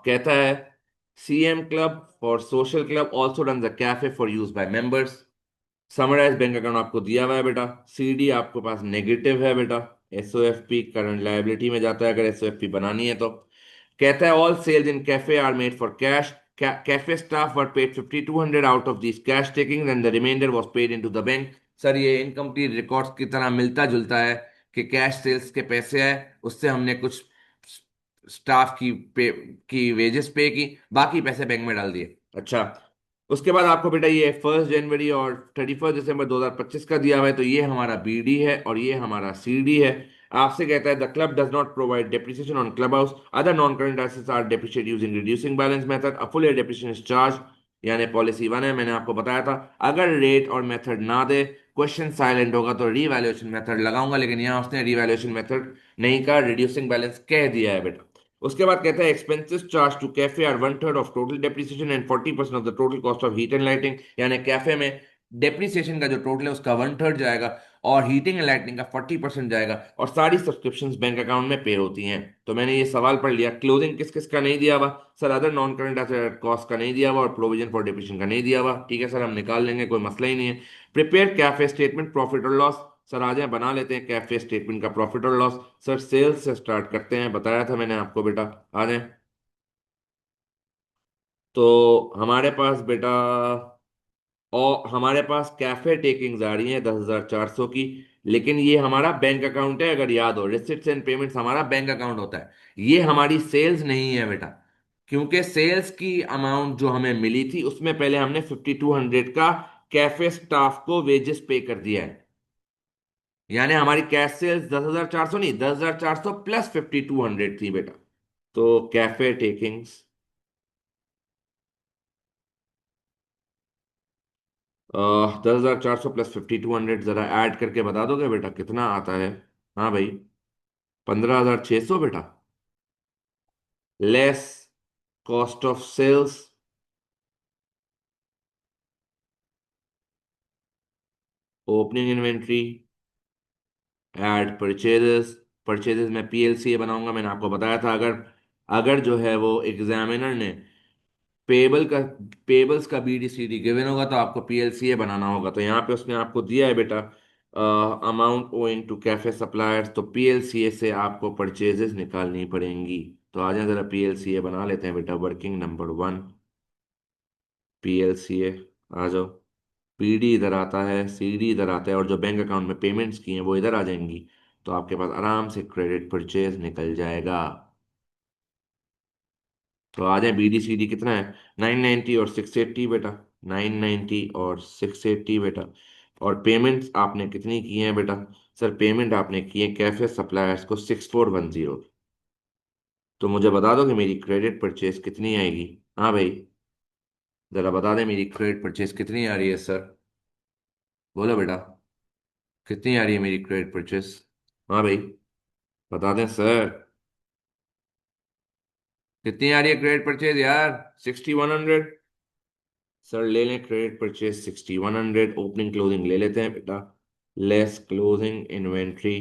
कहता है CM club for social club also run the cafe for use by members. Summarise bank account आपको दिया हुआ है बेटा। सीडी आपके पास नेगेटिव है बेटा। एसओएफपी करंट लायबिलिटी में जाता है अगर एसओएफपी बनानी है तो। कहता है all sales in cafe are made for cash. Cafe staff were paid 5200 out of this cash taking and the reminder was paid into the bank. Sir ये इनकम्प्लीट रिकॉर्ड्स की तरह मिलता जुलता है कि कैश सेल्स के पैसे है, उससे हमने कुछ स्टाफ की वेजेस पे की, बाकी पैसे बैंक में डाल दिए। अच्छा, उसके बाद आपको बेटा ये 1 जनवरी और 31 दिसंबर 2025 का दिया हुआ है, तो ये हमारा बीडी है और ये हमारा सीडी है। आपसे कहता है the club does not provide depreciation on club house, other non current assets are depreciate using reducing balance method, a full depreciation is charge. यानी पॉलिसी 1 है, मैंने आपको बताया था। अगर रेट और मेथड ना दे, क्वेश्चन साइलेंट होगा तो रीवैल्यूएशन मेथड लगाऊंगा, लेकिन यहाँ उसने रीवैल्यूएशन मेथड नहीं कहा, रिड्यूसिंग बैलेंस कह दिया है बेटा। उसके बाद कहता है expenses charge to cafe are 1/3 of total depreciation and 40% of the total cost of heat and lighting. यानी कैफे में डेप्रिसिएशन का जो टोटल है उसका 1/3 जाएगा और हीटिंग एंड लाइटिंग का 40% जाएगा, और सारी सब्सक्रिप्शंस बैंक अकाउंट में पे होती हैं। तो मैंने ये सवाल पढ़ लिया। क्लोजिंग किस किस का नहीं दिया हुआ? Sir other non current asset cost का नहीं दिया हुआ और प्रोविजन फॉर डेप्रिसिएशन का नहीं दिया हुआ। ठीक है सर, हम निकाल लेंगे, कोई मसला ही नहीं है। प्रिपेयर कैफे स्टेटमेंट प्रॉफिट और लॉस। सर आ जाए बना लेते हैं कैफे स्टेटमेंट का प्रॉफिट और लॉस। सर सेल्स से स्टार्ट करते हैं, बताया था मैंने आपको बेटा। आ जाए। तो हमारे पास बेटा, और हमारे पास कैफे टेकिंग्स आ रही हैं 10,400 की। लेकिन ये हमारा बैंक अकाउंट है, अगर याद हो, रिसिप्ट्स एंड पेमेंट्स हमारा बैंक अकाउंट होता है। ये हमारी सेल्स नहीं है बेटा, क्योंकि सेल्स की अमाउंट जो हमें मिली थी उसमें पहले हमने 5200 का कैफे स्टाफ को वेजेस पे कर दिया है। यानी हमारी कैश सेल्स 10,400 नहीं, 10,400 प्लस 5200 थी बेटा। तो कैफे टेकिंग्स 10,400 प्लस 5200 जरा ऐड करके बता दोगे बेटा कितना आता है? हाँ भाई, 15,600 बेटा। Less cost of sales, opening inventory, add purchases. Purchases में पीएलसीए बनाऊंगा, मैंने आपको बताया था। अगर अगर जो है वो एग्जामिनर ने पेबल का पेबल्स का बीडीसीडी गिवन होगा तो आपको पीएलसीए बनाना होगा। तो यहाँ पे उसने आपको दिया है बेटा amount owing to cafe suppliers, तो पीएलसीए से आपको परचेजेस निकालनी पड़ेंगी। तो आ जाए जरा पीएलसीए बना लेते हैं बेटा। Working number 1 पीएलसीए। आ जाओ। पीडी इधर आता है, सीडी इधर आता है, और जो बैंक अकाउंट में पेमेंट्स की हैं वो इधर आ जाएंगी। तो आपके पास आराम से क्रेडिट परचेज निकल जाएगा। तो आ जाए, BDCD कितना है? 990 और 680 बेटा। 990 और 680 बेटा। और पेमेंट्स आपने कितनी की हैं बेटा? सर पेमेंट आपने की है कैफे सप्लायर्स को 6410। तो मुझे बता दो कि मेरी क्रेडिट परचेज कितनी आएगी। हाँ भाई, जरा बता दें मेरी क्रेडिट परचेज कितनी आ रही है सर। बोलो बेटा, कितनी आ रही है मेरी क्रेडिट परचेज? हाँ भाई, बता दें सर, कितनी आ रही है क्रेडिट परचेज यार? 6100। सर ले लें क्रेडिट परचेज 6100। ओपनिंग क्लोजिंग ले लेते हैं बेटा। Less closing inventory.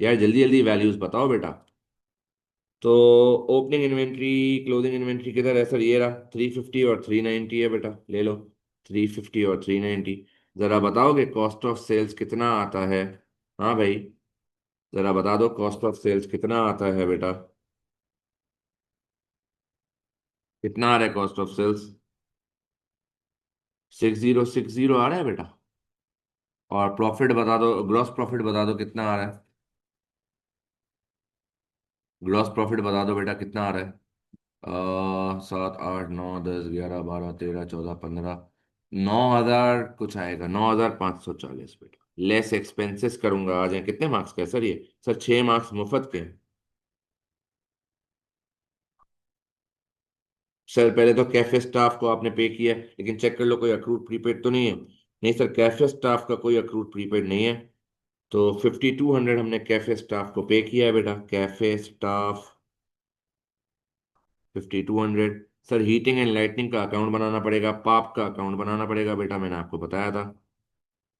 यार जल्दी जल्दी वैल्यूज बताओ बेटा। तो ओपनिंग इन्वेंट्री, क्लोजिंग इन्वेंट्री किधर है सर? ये रहा, 350 और 390 है बेटा, ले लो। 350 और 390। जरा बताओगे कॉस्ट ऑफ सेल्स कितना आता है? हाँ भाई, जरा बता दो कॉस्ट ऑफ सेल्स कितना आता है बेटा। कितना आ रहा है कॉस्ट ऑफ सेल्स? 6060 आ रहा है बेटा। और प्रॉफिट बता दो, ग्रॉस प्रॉफिट बता दो कितना आ रहा है। ग्रॉस प्रॉफिट बता दो बेटा कितना आ रहा है। 7 8 9 10 11 12 13 14 15। 9,000 कुछ आएगा, 9,540 बेटा। लेस एक्सपेंसेस करूंगा, आ जाए। कितने मार्क्स का है सर ये? सर 6 मार्क्स मुफ्त के हैं। सर पहले तो कैफे स्टाफ को आपने पे किया है, लेकिन चेक कर लो कोई अक्रूड प्रीपेड तो नहीं है। नहीं सर, कैफे स्टाफ का कोई अक्रूड प्रीपेड नहीं है। तो 5200 हमने कैफे स्टाफ को पे किया है बेटा। Cafe staff 5200। Sir heating and lightning का अकाउंट बनाना पड़ेगा, पाप का अकाउंट बनाना पड़ेगा बेटा, मैंने आपको बताया था।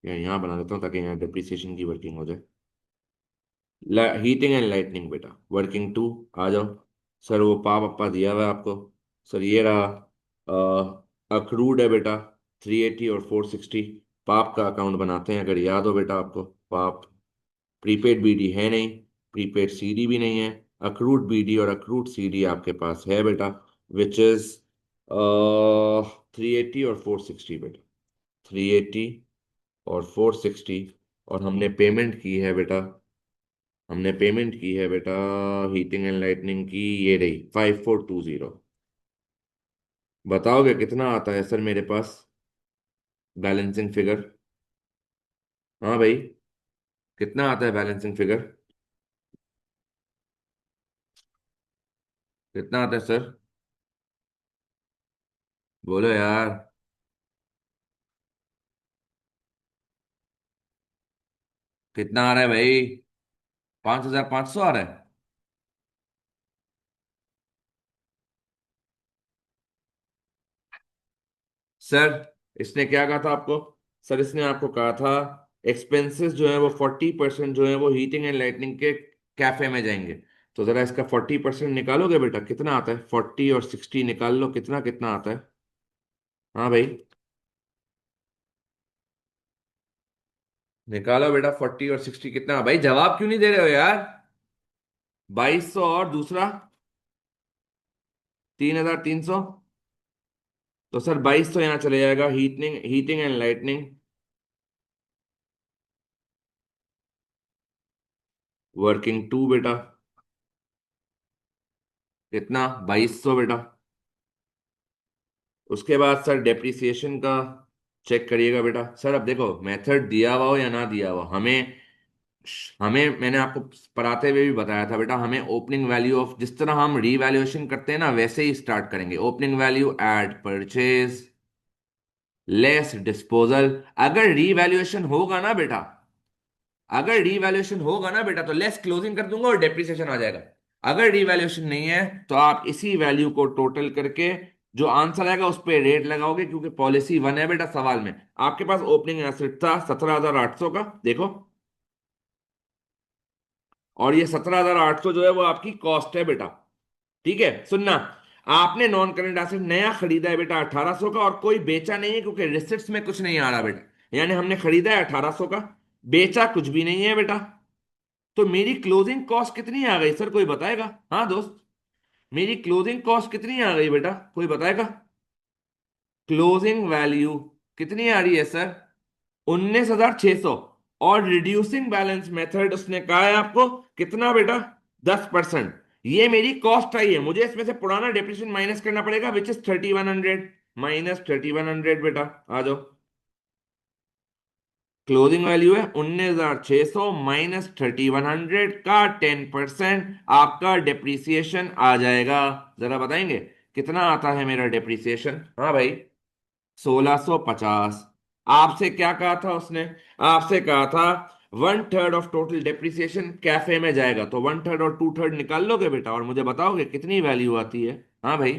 यहाँ बना देता हूँ ताकि यहाँ डिप्रिसिएशन की वर्किंग हो जाए। हीटिंग एंड लाइटनिंग बेटा, वर्किंग 2। आ जाओ। सर वो पाप अपा दिया हुआ है आपको। सर ये रहा, अक्रूड है बेटा 380 और 460। पाप का अकाउंट बनाते हैं अगर याद हो बेटा आपको। पाप प्रीपेड बीडी है नहीं, प्रीपेड सीडी भी नहीं है। अक्रूड बीडी और अक्रूड सीडी आपके पास है बेटा, विच इज 380 और 460 बेटा। 380 और 460। और हमने पेमेंट की है बेटा, हमने पेमेंट की है बेटा हीटिंग एंड लाइटनिंग की, ये रही 5420। बताओगे कितना आता है सर मेरे पास बैलेंसिंग फिगर? हाँ भाई, कितना आता है बैलेंसिंग फिगर? कितना आता है सर? बोलो यार। कितना आ रहा है भाई? 5500 आ रहा है? सर इसने क्या कहा था आपको? सर इसने आपको कहा था एक्सपेंसेस जो है वो 40% जो है वो हीटिंग एंड लाइटनिंग के कैफे में जाएंगे। तो जरा इसका 40% निकालोगे बेटा, कितना आता है? 40 और 60 निकाल लो, कितना कितना आता है? हाँ भाई, निकालो बेटा 40 और 60 कितना। भाई जवाब क्यों नहीं दे रहे हो यार? 2200 और दूसरा 3300। तो सर 2200 यहाँ चले जाएगा heating heating and lightning. Working two बेटा, कितना? 2200 बेटा। उसके बाद सर डेप्रिसिएशन का चेक करिएगा बेटा। सर अब देखो, मेथड दिया हुआ हो या ना दिया हुआ, हमें हमें मैंने आपको पढ़ाते हुए भी बताया था बेटा, हमें ओपनिंग वैल्यू ऑफ, जिस तरह हम रीवैल्यूएशन करते हैं ना वैसे ही स्टार्ट करेंगे। Opening value at purchase less disposal. अगर रीवैल्यूएशन होगा ना बेटा, अगर रीवैल्यूएशन होगा ना बेटा तो लेस क्लोजिंग कर दूंगा और डेप्रिसिएशन आ जाएगा। अगर रीवैल्यूएशन नहीं है तो आप इसी वैल्यू को टोटल करके जो आंसर आएगा उस पर रेट लगाओगे, क्योंकि पॉलिसी वन है बेटा सवाल में। आपके पास ओपनिंग एसेट था 17,800 का, देखो। और ये 17,800 जो है वो आपकी कॉस्ट है बेटा। ठीक है, सुनना। आपने नॉन करंट एसेट नया खरीदा है बेटा 1800 का, और कोई बेचा नहीं है क्योंकि रिसिप्ट्स में कुछ नहीं आ रहा बेटा। यानी हमने खरीदा है 1800 का, बेचा कुछ भी नहीं है बेटा। तो मेरी क्लोजिंग कॉस्ट कितनी आ गई सर, कोई बताएगा? हाँ दोस्त, मेरी क्लोजिंग कॉस्ट कितनी आ गई बेटा, कोई बताएगा? क्लोजिंग वैल्यू कितनी आ रही है सर? 19,600। और रिड्यूसिंग बैलेंस मेथड उसने कहा है आपको कितना बेटा? 10%। ये मेरी कॉस्ट आई है, मुझे इसमें से पुराना डेप्रिसिएशन माइनस करना पड़ेगा, विच इज 3100। माइनस 3100 बेटा, आ जाओ। क्लोजिंग वैल्यू है 19,600 माइनस 3100 का 10%, आपका डेप्रिसिएशन आ जाएगा। जरा बताएंगे कितना आता है मेरा डेप्रिसिएशन? हाँ भाई, 1650। आपसे क्या कहा था उसने? आपसे कहा था 1/3 ऑफ टोटल डेप्रिसिएशन कैफे में जाएगा। तो 1/3 और 2/3 निकाल लोगे बेटा और मुझे बताओगे कितनी वैल्यू आती है? हाँ भाई,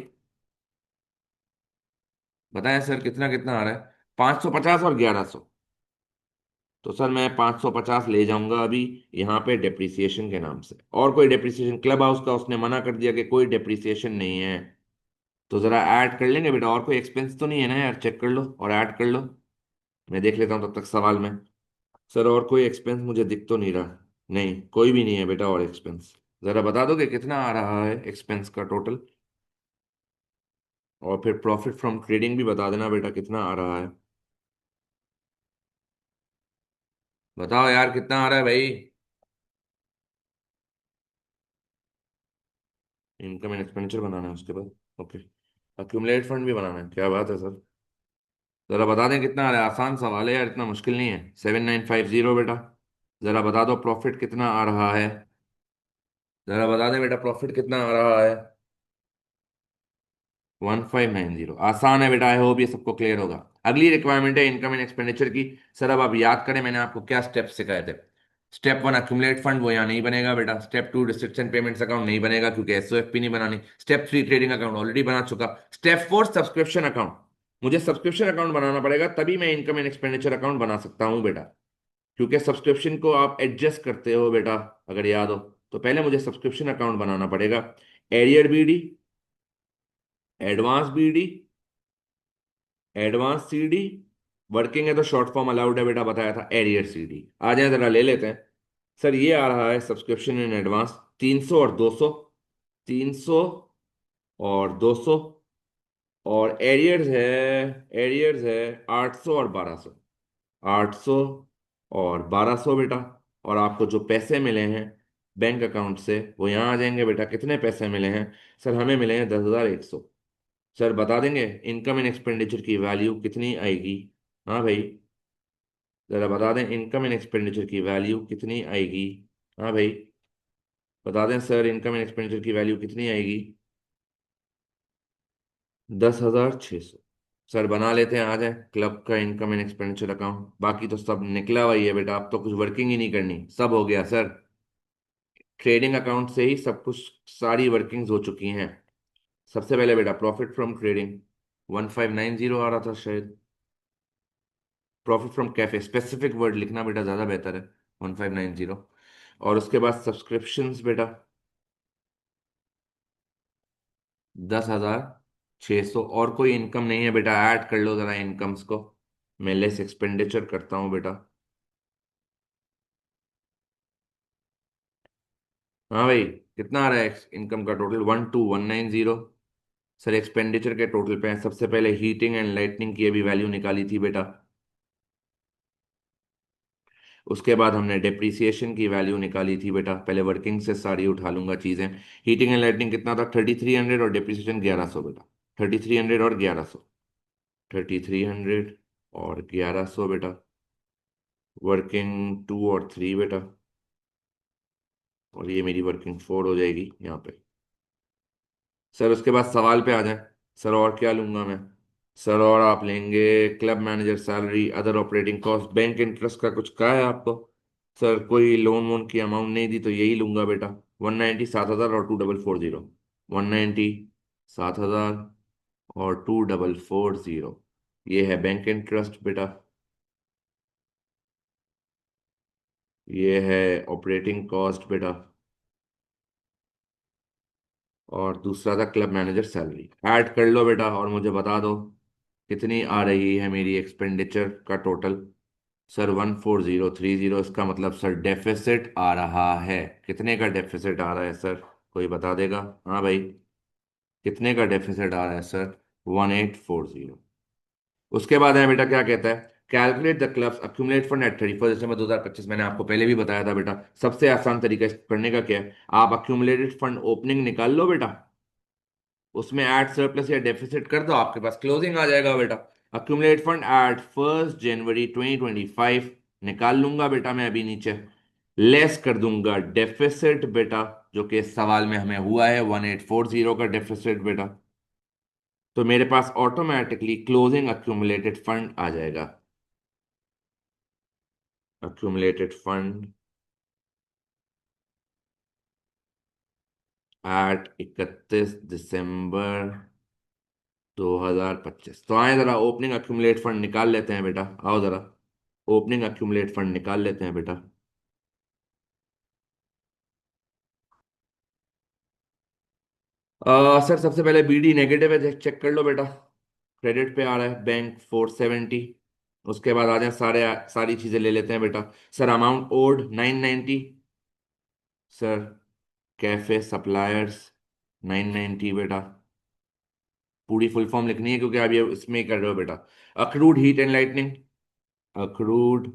बताएं सर कितना कितना आ रहा है? 550 और 1100। तो सर मैं 550 ले जाऊंगा अभी यहाँ पे डेप्रिसिएशन के नाम से। और कोई डेप्रिसिएशन क्लब हाउस का उसने मना कर दिया कि कोई डेप्रिसिएशन नहीं है। तो जरा ऐड कर लेंगे बेटा, और कोई एक्सपेंस तो नहीं है ना यार? चेक कर लो और ऐड कर लो, मैं देख लेता हूँ तब तक सवाल में। सर और कोई एक्सपेंस मुझे दिख तो नहीं रहा। नहीं, कोई भी नहीं है बेटा और एक्सपेंस। जरा बता दोगे कितना आ रहा है एक्सपेंस का टोटल? और फिर प्रॉफिट फ्रॉम ट्रेडिंग भी बता देना बेटा कितना आ रहा है। बताओ यार कितना आ रहा है भाई? इनकम एंड एक्सपेंडिचर बनाना है उसके बाद। ओके, अक्यूमुलेट फंड भी बनाना है, क्या बात है सर। जरा बता दें कितना आ रहा है, आसान सवाल है यार, इतना मुश्किल नहीं है। 7950 बेटा। जरा बता दो प्रॉफिट कितना आ रहा है? जरा बता दें बेटा प्रॉफिट कितना आ रहा है? 1590। आसान है बेटा, आई होप ये सबको क्लियर होगा। अगली रिक्वायरमेंट है इनकम एंड एक्सपेंडिचर की। सर अब आप याद करें मैंने आपको क्या स्टेप सिखाए थे। स्टेप वन अक्यूमुलेट फंड, वो यहाँ नहीं बनेगा बेटा। Step two restriction payments account नहीं बनेगा क्योंकि एसओएफपी नहीं बनानी। Step three trading account already बना चुका। स्टेप फोर सब्सक्रिप्शन अकाउंट, मुझे सब्सक्रिप्शन अकाउंट बनाना पड़ेगा तभी मैं इनकम एंड एक्सपेंडिचर अकाउंट बना सकता हूँ बेटा, क्योंकि सब्सक्रिप्शन को आप एडजस्ट करते हो बेटा, अगर याद हो। तो पहले मुझे सब्सक्रिप्शन अकाउंट बनाना पड़ेगा। Arrear BD, advance BD, advance CD, working है तो शॉर्ट फॉर्म अलाउड है बेटा, बताया था एरियर सीडी। आ जाए जरा ले लेते हैं। सर ये आ रहा है सब्सक्रिप्शन इन एडवांस 300 और 200, 300 और 200, और एरियर्स है 800 और 1200, 800 और 1200 बेटा। और आपको जो पैसे मिले हैं बैंक अकाउंट से वो यहाँ आ जाएंगे बेटा। कितने पैसे मिले हैं? सर हमें मिले हैं 10,100। सर बता देंगे इनकम एंड एक्सपेंडिचर की वैल्यू कितनी आएगी? हाँ भाई, जरा बता दें इनकम एंड एक्सपेंडिचर की वैल्यू कितनी आएगी? हाँ भाई, बता दें सर इनकम एंड एक्सपेंडिचर की वैल्यू कितनी आएगी? 10,600। सर बना लेते हैं, आ जाए क्लब का इनकम एंड एक्सपेंडिचर अकाउंट। बाकी तो सब निकला हुआ ही है बेटा, अब तो कुछ वर्किंग ही नहीं करनी, सब हो गया सर। ट्रेडिंग अकाउंट से ही सब कुछ, सारी वर्किंग्स हो चुकी हैं। सबसे पहले बेटा प्रॉफिट फ्रॉम ट्रेडिंग 1590 आ रहा था शायद। Profit from cafe, specific word लिखना बेटा ज़्यादा बेहतर है। 1590। और उसके बाद सब्सक्रिप्शंस बेटा 10,600। और कोई इनकम नहीं है बेटा, ऐड कर लो ज़रा इनकम्स को। मैं लेस एक्सपेंडिचर करता हूँ बेटा। हाँ भाई, कितना आ रहा है इनकम का टोटल? 12,190। सर एक्सपेंडिचर के टोटल पे हैं। सबसे पहले हीटिंग एंड लाइटनिंग की अभी वैल्यू निकाली थी बेटा। उसके बाद हमने डेप्रिसिएशन की वैल्यू निकाली थी बेटा। पहले वर्किंग से सारी उठा लूंगा चीज़ें। हीटिंग एंड लाइटनिंग कितना था? 3,300, और डेप्रिसिएशन 1,100 बेटा। 3,300 और 1,100, 3,300 और 1,100 बेटा। वर्किंग 2 और 3 बेटा, और ये मेरी वर्किंग 4 हो जाएगी यहाँ पे। सर उसके बाद सवाल पे आ जाए। सर और क्या लूंगा मैं? सर और आप लेंगे club manager salary, other operating cost, bank interest का कुछ कहा है आपको? सर कोई लोन वोन की अमाउंट नहीं दी तो यही लूंगा बेटा। 190, 7,000 और 2,440। 190, 7,000 और 2,440, ये है बैंक इंटरेस्ट बेटा। ये है ऑपरेटिंग कॉस्ट बेटा। और दूसरा था क्लब मैनेजर सैलरी। ऐड कर लो बेटा और मुझे बता दो कितनी आ रही है मेरी एक्सपेंडिचर का टोटल। सर 14030, इसका मतलब सर डेफिसिट आ रहा है। कितने का डेफिसिट आ रहा है सर? कोई बता देगा? हाँ भाई, कितने का डेफिसिट आ रहा है सर? 1840। उसके बाद है बेटा क्या कहता है? Calculate the clubs accumulate fund eight 31 दिसंबर 2025। मैंने आपको पहले भी बताया था बेटा, सबसे आसान तरीका इसको करने का क्या है? आप अक्यूमुलेटेड फंड ओपनिंग निकाल लो बेटा, उसमें ऐड सरप्लस या डेफिसिट कर दो, आपके पास क्लोजिंग आ जाएगा बेटा। अक्यूमुलेट फंड एट 1 जनवरी 2025 निकाल लूंगा बेटा मैं अभी नीचे। लेस कर दूंगा डेफिसिट बेटा, जो कि इस सवाल में हमें हुआ है 1840 का डेफिसिट बेटा। तो मेरे पास ऑटोमेटिकली क्लोजिंग अक्यूमुलेटेड फंड आ जाएगा। अक्यूमुलेटेड फंड एट 31 दिसंबर 2025। तो आए जरा ओपनिंग अक्यूमुलेट फंड निकाल लेते हैं बेटा, आओ जरा ओपनिंग अक्यूमुलेट फंड निकाल लेते हैं बेटा। सर सबसे पहले बीडी नेगेटिव है, चेक कर लो बेटा। क्रेडिट पे आ रहा है बैंक 470। उसके बाद आ जाए सारी चीजें ले लेते हैं बेटा। Sir amount old 990। Sir cafe suppliers 990 बेटा। पूरी फुल फॉर्म लिखनी है क्योंकि आप ये इसमें ही कर रहे हो बेटा। Accrued heat and lightning, accrued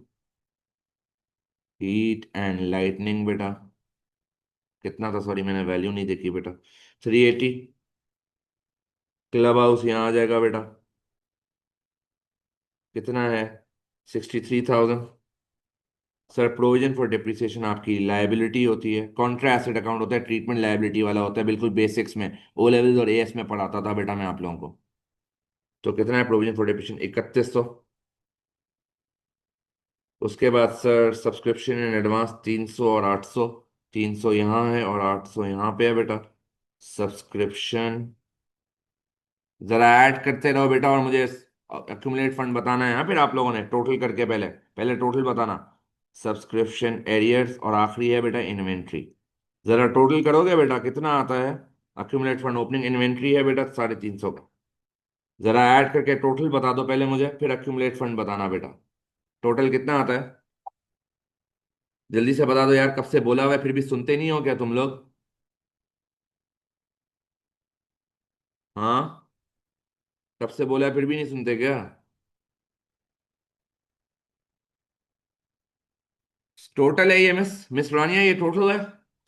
heat and lightning बेटा कितना था? सॉरी मैंने वैल्यू नहीं देखी बेटा। 380। क्लब हाउस यहाँ आ जाएगा बेटा, कितना है? 63,000। सर प्रोविजन फॉर डिप्रिसिएशन आपकी लायबिलिटी होती है, कॉन्ट्रा एसेट अकाउंट होता है, ट्रीटमेंट लायबिलिटी वाला होता है, बिल्कुल बेसिक्स में ओ लेवल्स और एएस में पढ़ाता था बेटा मैं आप लोगों को। तो कितना है प्रोविजन फॉर डिप्रिसिएशन? 3100। उसके बाद सर सब्सक्रिप्शन इन एडवांस 300 और 800। 300 यहाँ है और 800 यहाँ पे है बेटा। सब्सक्रिप्शन जरा ऐड करते रहो बेटा, और मुझे एक्यूमुलेट फंड बताना है। फिर आप लोगों ने टोटल करके पहले पहले टोटल बताना। सब्सक्रिप्शन एरियर्स और आखिरी है बेटा इन्वेंट्री। जरा टोटल करोगे बेटा कितना आता है? अक्यूमुलेट फंड ओपनिंग इन्वेंट्री है बेटा 350 का। जरा ऐड करके टोटल बता दो पहले मुझे, फिर अक्यूमुलेट फंड बताना बेटा। टोटल कितना आता है? जल्दी से बता दो यार, कब से बोला हुआ है फिर भी सुनते नहीं हो क्या तुम लोग? हाँ, कब से बोला है फिर भी नहीं सुनते क्या? टोटल है ये मिस रानिया, ये टोटल है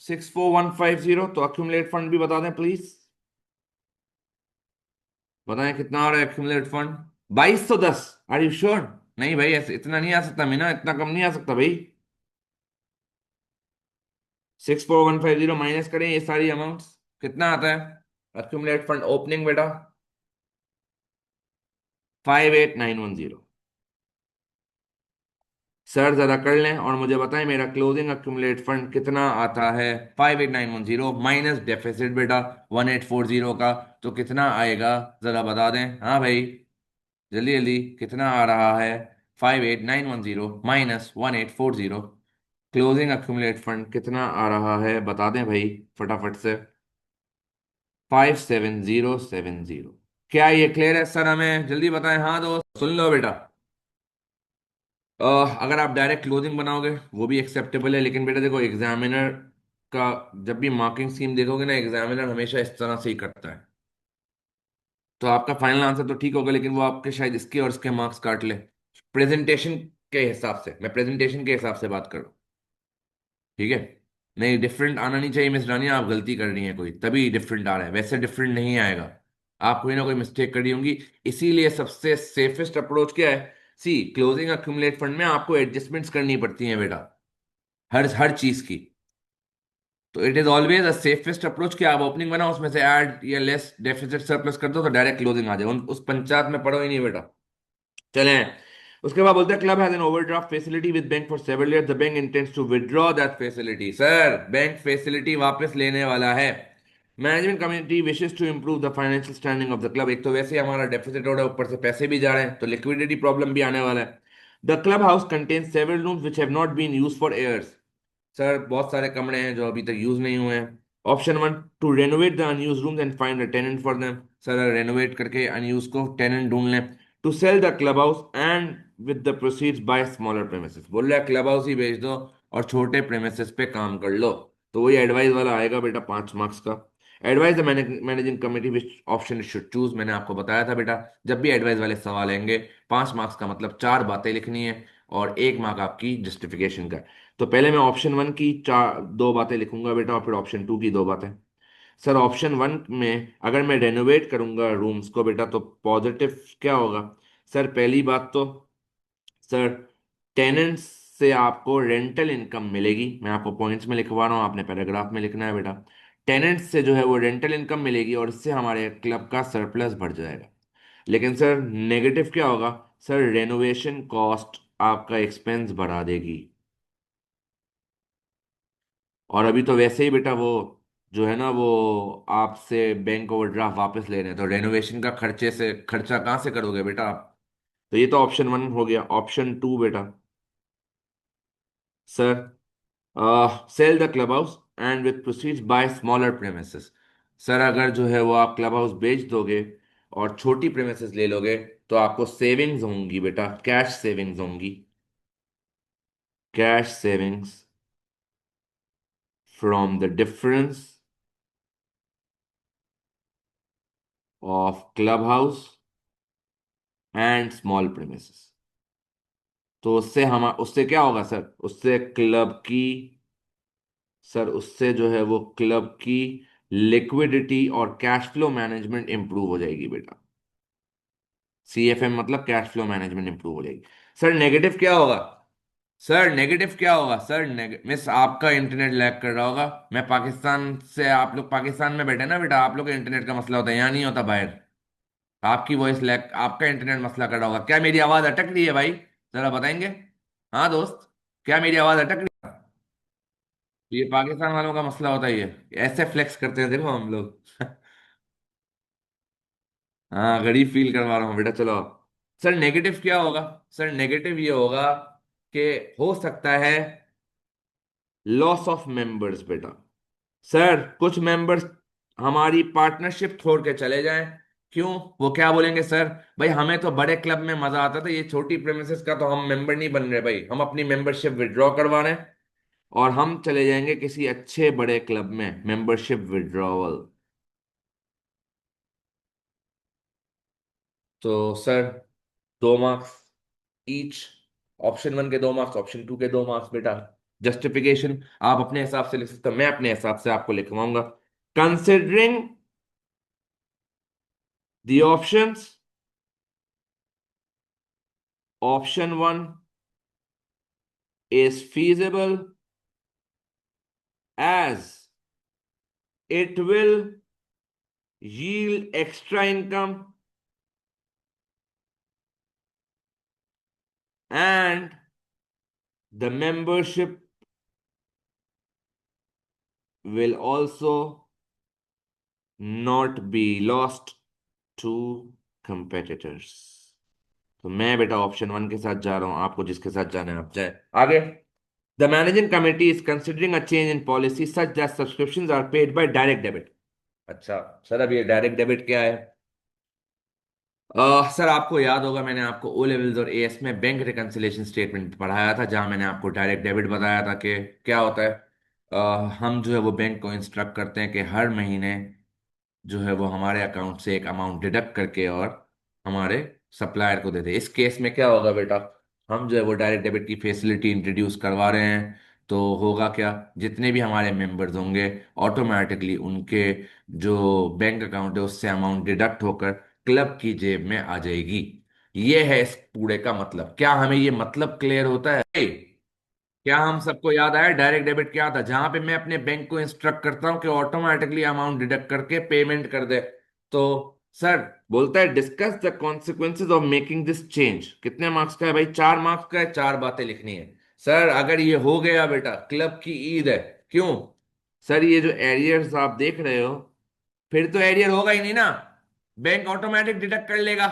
64150। तो अक्यूमुलेट फंड भी बता दें प्लीज। बताएं कितना आ रहा है accumulate fund? 2210। Are you sure? नहीं भाई, ऐसे इतना नहीं आ सकता मीना, इतना कम नहीं आ सकता भाई। 64150 माइनस करें ये सारी अमाउंट्स, कितना आता है अक्यूमुलेट फंड ओपनिंग बेटा? 58910। सर जरा कर लें और मुझे बताएं मेरा क्लोजिंग अक्यूमुलेट फंड कितना आता है? 58910 माइनस डेफिसिट बेटा 1840 का, तो कितना आएगा? जरा बता दें। हाँ भाई, जल्दी जल्दी, कितना आ रहा है? 58910 माइनस 1840, क्लोजिंग अक्यूमुलेट फंड कितना आ रहा है बता दें भाई, फटाफट से। 57070। क्या ये क्लियर है सर? हमें जल्दी बताएं। हाँ दोस्त सुन लो बेटा। अ, अगर आप डायरेक्ट क्लोजिंग बनाओगे वो भी एक्सेप्टेबल है, लेकिन बेटा देखो एग्जामिनर का जब भी मार्किंग स्कीम देखोगे ना, एग्जामिनर हमेशा इस तरह से ही करता है। तो आपका फाइनल आंसर तो ठीक होगा, लेकिन वो आपके शायद इसके और इसके मार्क्स काट ले। प्रेजेंटेशन के हिसाब से, मैं प्रेजेंटेशन के हिसाब से बात कर रहा हूँ। ठीक है? नहीं, डिफरेंट आना नहीं चाहिए मिस रानी, आप गलती कर रही हैं कोई, तभी डिफरेंट आ रहा है, वैसे डिफरेंट नहीं आएगा। आप कोई ना कोई मिस्टेक करी होंगी। इसीलिए सबसे सेफेस्ट अप्रोच क्या है? सी, क्लोजिंग अक्यूमुलेट फंड में आपको एडजस्टमेंट्स करनी पड़ती हैं बेटा, हर हर चीज की। तो it is always a safest approach कि आप ओपनिंग बनाओ, उसमें से ऐड या लेस डेफिसिट सरप्लस कर दो, तो डायरेक्ट क्लोजिंग आ जाए। उस पंचायत में पड़ो ही नहीं बेटा। चलें। उसके बाद बोलते हैं club has an overdraft facility with bank for several years, the bank intends to withdraw that facility. Sir bank facility वापस लेने वाला है। Management committee wishes to improve the financial standing of the club. एक तो वैसे ही हमारा deficit हो रहा है, ऊपर से पैसे भी जा रहे हैं, तो लिक्विडिटी प्रॉब्लम भी आने वाला है। The club house contains several rooms which have not been used for years. Sir बहुत सारे कमरे हैं जो अभी तक यूज नहीं हुए हैं। Option one, to renovate the unuse rooms and find a tenant for them. Sir renovate करके अनयूज को टेनेंट ढूंढ लें। To sell the club house and with the proceeds buy smaller premises. बोल रहा है क्लब हाउस ही बेच दो और छोटे प्रेमिसेस पे काम कर लो। तो वही एडवाइस वाला आएगा बेटा 5 मार्क्स का। Advice the managing committee which option should choose. मैंने आपको बताया था बेटा, जब भी एडवाइस वाले सवाल आएंगे 5 मार्क्स का मतलब 4 बातें लिखनी है और 1 मार्क आपकी जस्टिफिकेशन का। तो पहले मैं ऑप्शन वन की चार 2 बातें लिखूंगा बेटा, और फिर ऑप्शन टू की 2 बातें। सर ऑप्शन वन में अगर मैं रेनोवेट करूंगा रूम्स को बेटा, तो पॉजिटिव क्या होगा? सर पहली बात तो सर, टेनेंट्स से आपको रेंटल इनकम मिलेगी। मैं आपको पॉइंट्स में लिखवा रहा हूँ, आपने पैराग्राफ में लिखना है बेटा। टेनेंट्स से जो है वो रेंटल इनकम मिलेगी और इससे हमारे क्लब का सरप्लस बढ़ जाएगा। लेकिन सर नेगेटिव क्या होगा? सर रेनोवेशन कॉस्ट आपका एक्सपेंस बढ़ा देगी। और अभी तो वैसे ही बेटा वो जो है ना वो आपसे बैंक ओवरड्राफ्ट वापस ले रहे हैं, तो रेनोवेशन का खर्चे से खर्चा कहाँ से करोगे बेटा आप? तो ये तो ऑप्शन वन हो गया। ऑप्शन टू बेटा, sir sell the club house and with proceeds buy smaller premises. Sir अगर जो है वो आप क्लब हाउस बेच दोगे और छोटी प्रेमिसेस ले लोगे, तो आपको सेविंग्स होंगी बेटा, कैश सेविंग्स होंगी। Cash savings from the difference of club house and small premises. तो उससे क्या होगा सर? उससे क्लब की, सर उससे जो है वो क्लब की लिक्विडिटी और कैश फ्लो मैनेजमेंट इंप्रूव हो जाएगी बेटा। CFM मतलब कैश फ्लो मैनेजमेंट इंप्रूव हो जाएगी। सर नेगेटिव क्या होगा? सर नेगेटिव क्या होगा? सर मिस आपका इंटरनेट लैग कर रहा होगा। मैं पाकिस्तान से, आप लोग पाकिस्तान में बैठे ना बेटा, आप लोग का इंटरनेट का मसला होता है, यहाँ नहीं होता बाहर। आपकी वॉइस लैग, आपका इंटरनेट मसला कर रहा होगा। क्या मेरी आवाज अटक रही है भाई? जरा बताएंगे। हाँ दोस्त, क्या मेरी आवाज अटक रही है? ये पाकिस्तान वालों का मसला होता ही है, ऐसे फ्लेक्स करते हैं देखो हम लोग। हाँ, गरीब फील करवा रहा हूँ बेटा। चलो, सर नेगेटिव क्या होगा? सर नेगेटिव ये होगा कि हो सकता है लॉस ऑफ मेंबर्स बेटा। सर कुछ मेंबर्स हमारी पार्टनरशिप छोड़ के चले जाएं, क्यों? वो क्या बोलेंगे सर? भाई हमें तो बड़े क्लब में मजा आता था, ये छोटी प्रेमिसेस का तो हम मेंबर नहीं बन रहे भाई, हम अपनी मेंबरशिप विड्रॉ करवा रहे हैं और हम चले जाएंगे किसी अच्छे बड़े क्लब में, मेंबरशिप विड्रॉवल। तो sir 2 marks each, option one के 2 मार्क्स, ऑप्शन टू के 2 मार्क्स बेटा। जस्टिफिकेशन आप अपने हिसाब से लिख सकते हो, मैं अपने हिसाब से आपको लिखवाऊंगा। Considering the options, option one is feasible as it will yield extra income and the membership will also not be lost to competitors। तो मैं बेटा ऑप्शन वन के साथ जा रहा हूं, आपको जिसके साथ जाना है आप जाए आगे। The managing committee is considering a change in policy such that subscriptions are paid by direct debit. अच्छा सर, अब ये डायरेक्ट डेबिट क्या है? सर आपको याद होगा मैंने आपको ओ लेवल्स और एएस में बैंक रिकंसिलिएशन स्टेटमेंट पढ़ाया था, जहां मैंने आपको डायरेक्ट डेबिट बताया था कि क्या होता है। हम जो है वो बैंक को इंस्ट्रक्ट करते हैं कि हर महीने जो है वो हमारे अकाउंट से एक अमाउंट डिडक्ट करके और हमारे सप्लायर को दे दे। इस केस में क्या होगा बेटा, हम जो है वो डायरेक्ट डेबिट की फैसिलिटी इंट्रोड्यूस करवा रहे हैं। तो होगा क्या, जितने भी हमारे मेंबर्स होंगे ऑटोमेटिकली उनके जो बैंक अकाउंट है उससे अमाउंट डिडक्ट होकर क्लब की जेब में आ जाएगी। ये है इस पूरे का मतलब। क्या हमें ये मतलब क्लियर होता है? क्या हम सबको याद आया डायरेक्ट डेबिट क्या था? जहां पे मैं अपने बैंक को इंस्ट्रक्ट करता हूं कि ऑटोमेटिकली अमाउंट डिडक्ट करके पेमेंट कर दे। तो सर बोलता है discuss the consequences of making this change. कितने मार्क्स का है भाई? 4 मार्क्स का है, 4 बातें लिखनी है। सर अगर ये हो गया बेटा, क्लब की ईद है। क्यों? सर ये जो एरियर्स आप देख रहे हो, फिर तो एरियर होगा ही नहीं ना, बैंक ऑटोमेटिक डिडक्ट कर लेगा।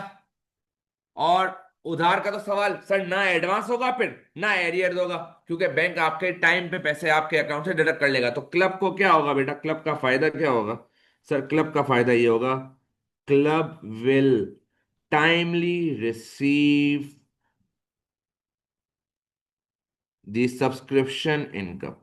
और उधार का तो सवाल सर, ना एडवांस होगा फिर ना एरियर होगा, क्योंकि बैंक आपके टाइम पे पैसे आपके अकाउंट से डिडक्ट कर लेगा। तो क्लब को क्या होगा बेटा, क्लब का फायदा क्या होगा? सर क्लब का फायदा ये होगा, club will timely receive the subscription income.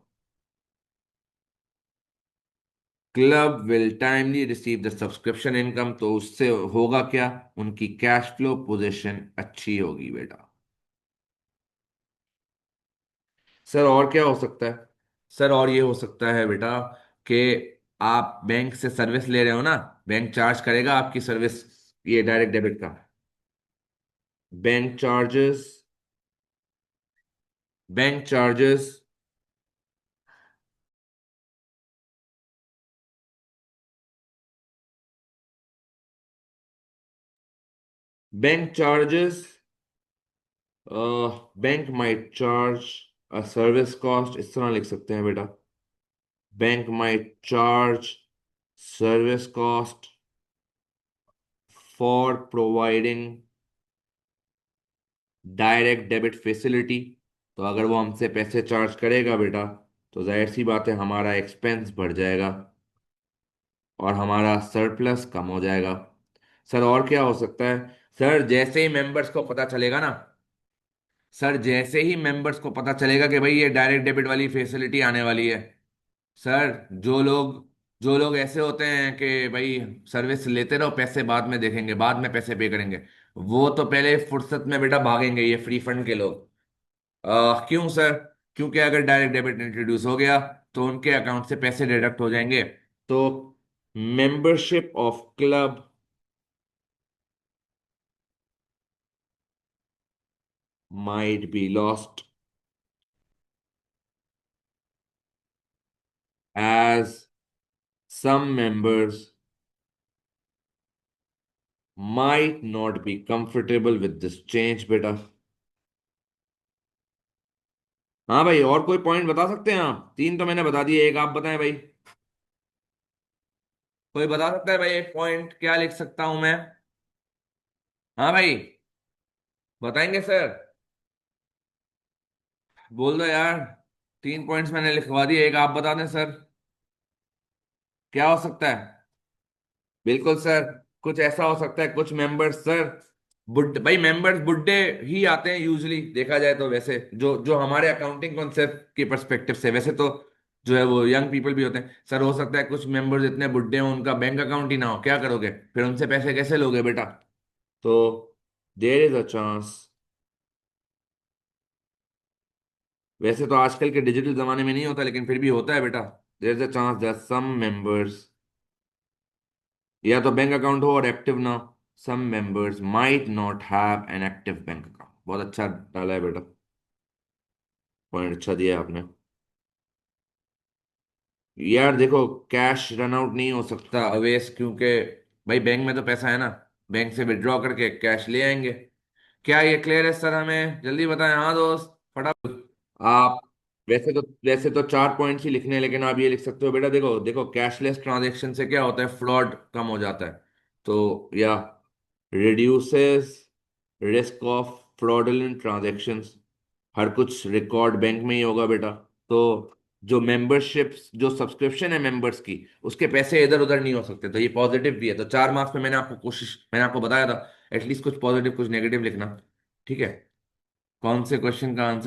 Club will timely receive the subscription income, तो उससे होगा क्या, उनकी कैश फ्लो पोजीशन अच्छी होगी बेटा। सर और क्या हो सकता है? सर और ये हो सकता है बेटा कि आप बैंक से सर्विस ले रहे हो ना, बैंक चार्ज करेगा आपकी सर्विस, ये डायरेक्ट डेबिट का। Bank charges, bank charges, bank charges, bank might charge a service cost, इस तरह लिख सकते हैं बेटा। Bank might charge service cost for providing direct debit facility. तो अगर वो हमसे पैसे चार्ज करेगा बेटा, तो जाहिर सी बात है हमारा एक्सपेंस बढ़ जाएगा और हमारा सरप्लस कम हो जाएगा। सर और क्या हो सकता है? सर जैसे ही मेंबर्स को पता चलेगा ना, सर जैसे ही मेंबर्स को पता चलेगा कि भाई ये डायरेक्ट डेबिट वाली फैसिलिटी आने वाली है, सर जो लोग ऐसे होते हैं कि भाई सर्विस लेते रहो, पैसे बाद में देखेंगे, बाद में पैसे पे करेंगे, वो तो पहले फुर्सत में बेटा भागेंगे, ये फ्री फंड के लोग। क्यों सर? क्योंकि अगर डायरेक्ट डेबिट इंट्रोड्यूस हो गया तो उनके अकाउंट से पैसे डिडक्ट हो जाएंगे। तो membership of club might be lost as some members might not be comfortable with this change बेटा। हाँ भाई, और कोई पॉइंट बता सकते हैं आप? 3 तो मैंने बता दिए, एक आप बताएं भाई। कोई बता सकता है भाई एक पॉइंट क्या लिख सकता हूं मैं? हाँ भाई, बताएंगे सर? बोल दो यार। 3 पॉइंट्स मैंने लिखवा दिए, एक आप बता दें सर। क्या हो सकता है? बिल्कुल सर। कुछ ऐसा हो सकता है, कुछ मेंबर्स सर, बुढ़ भाई मेंबर्स बुढ़े ही आते हैं यूजली, देखा जाए तो। वैसे जो जो हमारे अकाउंटिंग कॉन्सेप्ट के परस्पेक्टिव से, वैसे तो जो है वो यंग पीपल भी होते हैं सर। हो सकता है कुछ मेंबर्स इतने बुढ़े हों उनका बैंक अकाउंट ही ना हो, क्या करोगे फिर? उनसे पैसे कैसे लोगे बेटा? तो देयर इज अ चांस। वैसे तो आजकल के डिजिटल जमाने में नहीं होता, लेकिन फिर भी होता है बेटा। There is a chance that some members, या तो बैंक अकाउंट हो और एक्टिव ना हो। Some members might not have an active bank account. बहुत अच्छा डाला है बेटा, पॉइंट अच्छा दिया है आपने। यार देखो, कैश रन आउट नहीं हो सकता अवेश, क्योंकि भाई बैंक में तो पैसा है ना, बैंक से विड्रॉ करके कैश ले आएंगे। क्या ये क्लियर है सर? हमें जल्दी बताएं, हाँ दोस्त, फटाफट। आप वैसे तो 4 पॉइंट्स ही लिखने हैं, लेकिन आप ये लिख सकते हो बेटा। देखो देखो, कैशलेस ट्रांजेक्शन से क्या होता है, फ्रॉड कम हो जाता है। तो या reduces risk of fraudulent transactions. हर कुछ रिकॉर्ड बैंक में ही होगा बेटा। तो जो मेंबरशिप, जो सब्सक्रिप्शन है मेंबर्स की, उसके पैसे इधर उधर नहीं हो सकते। तो ये पॉजिटिव भी है। तो 4 मार्क्स में मैंने आपको बताया था एटलीस्ट कुछ पॉजिटिव कुछ नेगेटिव लिखना। ठीक है? कौन से क्वेश्चन का आंसर